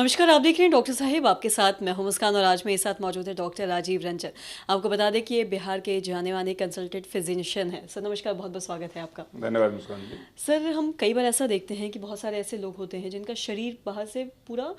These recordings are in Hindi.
नमस्कार, आप देख रहे हैं डॉक्टर साहिब, आपके साथ मैं हूं मुस्कान और आज मेरे साथ मौजूद है डॉक्टर राजीव रंजन। आपको बता दें कि ये बिहार के जाने माने कंसल्टेंट फिजिशियन हैं। सर नमस्कार, बहुत बहुत स्वागत है आपका। धन्यवाद मुस्कान जी। सर हम कई बार ऐसा देखते हैं कि बहुत सारे ऐसे लोग होते हैं जिनका शरीर बाहर से पूरा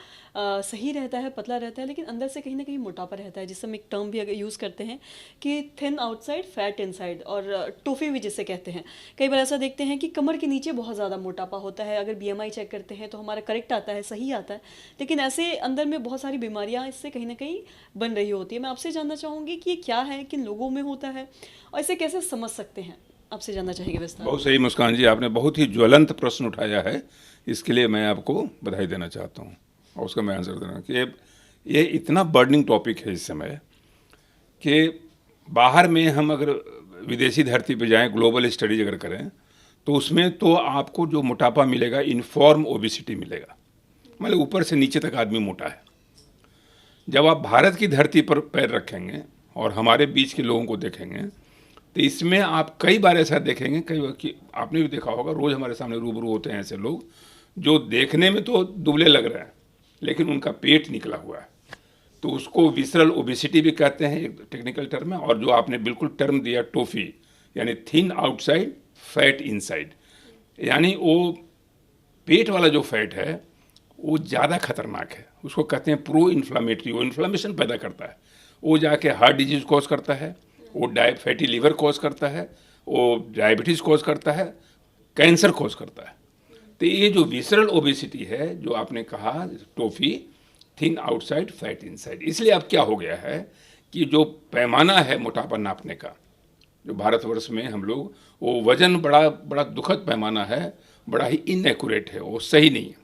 सही रहता है, पतला रहता है, लेकिन अंदर से कहीं ना कहीं मोटापा रहता है, जिससे हम एक टर्म भी अगर यूज़ करते हैं कि थिन आउटसाइड फैट इनसाइड, और टोफी भी जिसे कहते हैं। कई बार ऐसा देखते हैं कि कमर के नीचे बहुत ज़्यादा मोटापा होता है, अगर बीएमआई चेक करते हैं तो हमारा करेक्ट आता है, सही आता है, लेकिन ऐसे अंदर में बहुत सारी बीमारियां इससे कहीं ना कहीं बन रही होती है। मैं आपसे जानना चाहूँगी कि ये क्या है, किन लोगों में होता है और इसे कैसे समझ सकते हैं, आपसे जानना चाहेंगे विस्तार। बहुत सही मुस्कान जी, आपने बहुत ही ज्वलंत प्रश्न उठाया है। इसके लिए मैं आपको बधाई देना चाहता हूँ और उसका मैं आंसर देना कि ये इतना बर्निंग टॉपिक है इस समय कि बाहर में हम अगर विदेशी धरती पे जाएं, ग्लोबल स्टडीज अगर करें तो उसमें तो आपको जो मोटापा मिलेगा इनफॉर्म ओबिसिटी मिलेगा, मतलब ऊपर से नीचे तक आदमी मोटा है। जब आप भारत की धरती पर पैर रखेंगे और हमारे बीच के लोगों को देखेंगे तो इसमें आप कई बार ऐसा देखेंगे, कई बार कि आपने भी देखा होगा, रोज़ हमारे सामने रूबरू होते हैं ऐसे लोग जो देखने में तो दुबले लग रहे हैं लेकिन उनका पेट निकला हुआ है। तो उसको विसरल ओबेसिटी भी कहते हैं एक टेक्निकल टर्म है। और जो आपने बिल्कुल टर्म दिया टोफी, यानी थिन आउटसाइड फैट इनसाइड, यानी वो पेट वाला जो फैट है वो ज़्यादा खतरनाक है। उसको कहते हैं प्रो इन्फ्लामेटरी, वो इन्फ्लामेशन पैदा करता है, वो जाके हार्ट डिजीज़ कॉज करता है, वो फैटी लीवर कॉज करता है, वो डायबिटीज़ कॉज करता है, कैंसर कॉज करता है। तो ये जो विसरल ओबेसिटी है जो आपने कहा toffee, thin outside fat inside, इसलिए अब क्या हो गया है कि जो पैमाना है मोटापा नापने का जो भारतवर्ष में हम लोग, वो वजन बड़ा बड़ा दुखद पैमाना है, बड़ा ही इनएक्यूरेट है, वो सही नहीं है।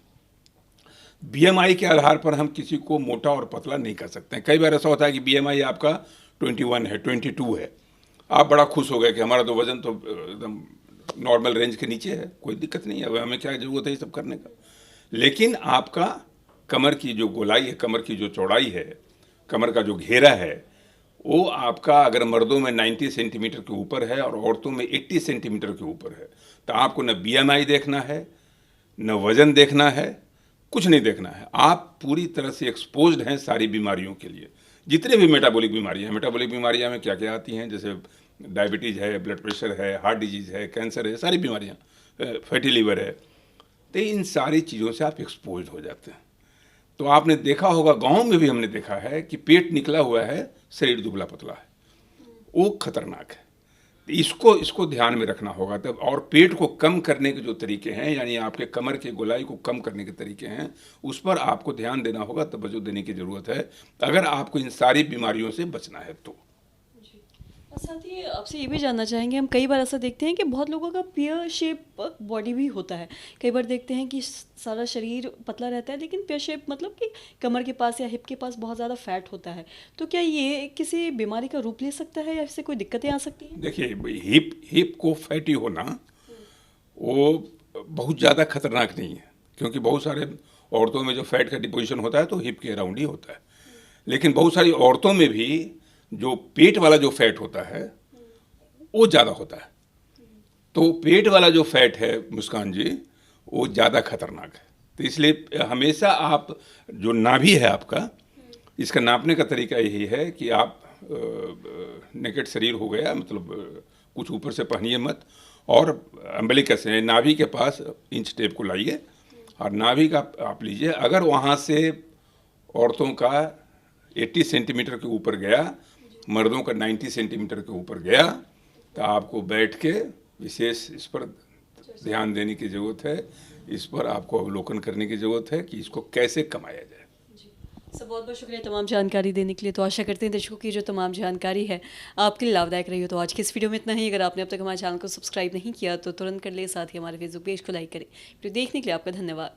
बीएमआई के आधार पर हम किसी को मोटा और पतला नहीं कर सकते हैं। कई बार ऐसा होता है कि बीएमआई आपका 21 है, 22 है, आप बड़ा खुश हो गए कि हमारा तो वजन तो एकदम नॉर्मल रेंज के नीचे है, कोई दिक्कत नहीं है, अब हमें क्या ज़रूरत है ये सब करने का। लेकिन आपका कमर की जो गोलाई है, कमर की जो चौड़ाई है, कमर का जो घेरा है, वो आपका अगर मर्दों में 90 सेंटीमीटर के ऊपर है और औरतों में 80 सेंटीमीटर के ऊपर है, तो आपको न बीएमआई देखना है, न वज़न देखना है, कुछ नहीं देखना है। आप पूरी तरह से एक्सपोज्ड हैं सारी बीमारियों के लिए। जितने भी मेटाबॉलिक बीमारियां में क्या क्या आती हैं, जैसे डायबिटीज़ है, ब्लड प्रेशर है, हार्ट डिजीज़ है, कैंसर है, सारी बीमारियां, फैटी लीवर है, तो इन सारी चीज़ों से आप एक्सपोज हो जाते हैं। तो आपने देखा होगा, गांव में भी हमने देखा है कि पेट निकला हुआ है, शरीर दुबला पतला है, वो खतरनाक है। इसको इसको ध्यान में रखना होगा तब। और पेट को कम करने के जो तरीके हैं, यानी आपके कमर के गोलाई को कम करने के तरीके हैं, उस पर आपको ध्यान देना होगा, तवज्जो देने की ज़रूरत है अगर आपको इन सारी बीमारियों से बचना है तो। और साथ ही आपसे ये भी जानना चाहेंगे, हम कई बार ऐसा देखते हैं कि बहुत लोगों का पेयर शेप बॉडी भी होता है। कई बार देखते हैं कि सारा शरीर पतला रहता है लेकिन पेयर शेप मतलब कि कमर के पास या हिप के पास बहुत ज़्यादा फैट होता है। तो क्या ये किसी बीमारी का रूप ले सकता है या इससे कोई दिक्कतें आ सकती हैं? देखिए, हिप को फैटी होना वो बहुत ज़्यादा खतरनाक नहीं है, क्योंकि बहुत सारे औरतों में जो फैट का डिपोजिशन होता है तो हिप के अराउंड ही होता है। लेकिन बहुत सारी औरतों में भी जो पेट वाला जो फैट होता है वो ज़्यादा होता है। तो पेट वाला जो फैट है मुस्कान जी, वो ज़्यादा खतरनाक है। तो इसलिए हमेशा आप जो नाभि है आपका, इसका नापने का तरीका यही है कि आप नेकेड शरीर हो गया, मतलब कुछ ऊपर से पहनिए मत, और अम्बलिकस है नाभि के पास इंच टेप को लाइए और नाभि का आप लीजिए। अगर वहाँ से औरतों का 80 सेंटीमीटर के ऊपर गया, मर्दों का 90 सेंटीमीटर के ऊपर गया, तो आपको बैठ के विशेष इस पर ध्यान देने की ज़रूरत है, इस पर आपको अवलोकन करने की ज़रूरत है कि इसको कैसे कमाया जाए। सर बहुत बहुत शुक्रिया तमाम जानकारी देने के लिए। तो आशा करते हैं दर्शकों की जो तमाम जानकारी है आपके लिए लाभदायक रही हो। तो आज की इस वीडियो में इतना ही। अगर आपने अब तक हमारे चैनल को सब्सक्राइब नहीं किया तो तुरंत कर ले, साथ ही हमारे फेसबुक पेज को लाइक करें। वीडियो देखने के लिए आपका धन्यवाद।